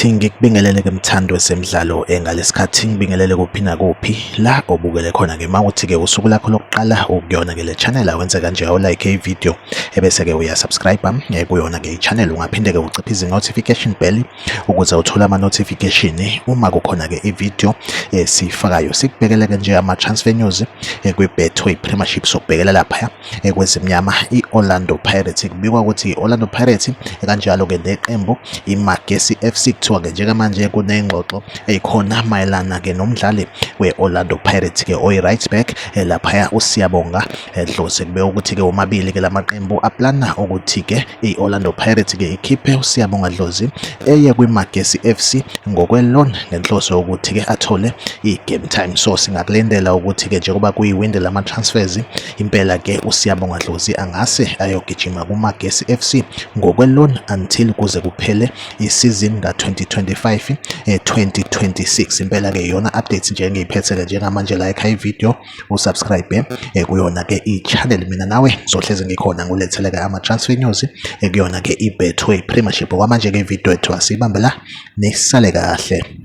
ngithi ngikubingelele ke mthando wesemidlalo ngalesikhathi ngibingelele kuphi nakuphi la obukele khona ke mawuthi ke usuku lakho lokuqala ukuyona ke le channel awenze kanje awulike ivideo ebese ke uya subscribe kuyona ke i-channel ungaphinde ke uciphize i-notification bell ukuze uthole ama notification uma kukhona ke ivideo esifakayo. Sikubhekele ke nje ama transfer news kwi-Betway Premiership sokubhekela lapha kwezimnyama i-Orlando Pirates kubikwa ukuthi i-Orlando Pirates kanjalo ke neqembu iMagesi FC kuthiwa ke njengamanje kunengxoxo eyikhona mayelana ke nomdlali we-Orlando Pirates ke oyi-right back lapha uSiyabonga Dlozi. Kube ukuthi ke omabili ke lamaqembu aplana ukuthi ke i-Orlando Pirates ke ikhiphe uSiyabonga Dlozi eye kwiMagesi FC ngokwe-loan ngenhloso ukuthi ke athole i-game time. So singakulendela ukuthi ke njengoba kuyiwindi lama transfers impela ke uSiyabonga Dlozi angase ayogijima kuMagesi FC ngokwe-loan until kuze kuphele isizini ka-2025 2026. Impela ke iyona updates nje engiyiphethe ke njengamanje like ivideo usubscribe kuyona ke i-channel. Mina nawe zohleze ngikhona ngulethele ke ama transfer news kuyona ke i-Betway Premiership. Okwamanje ke ivideo ethu asibambe la nisale kahle.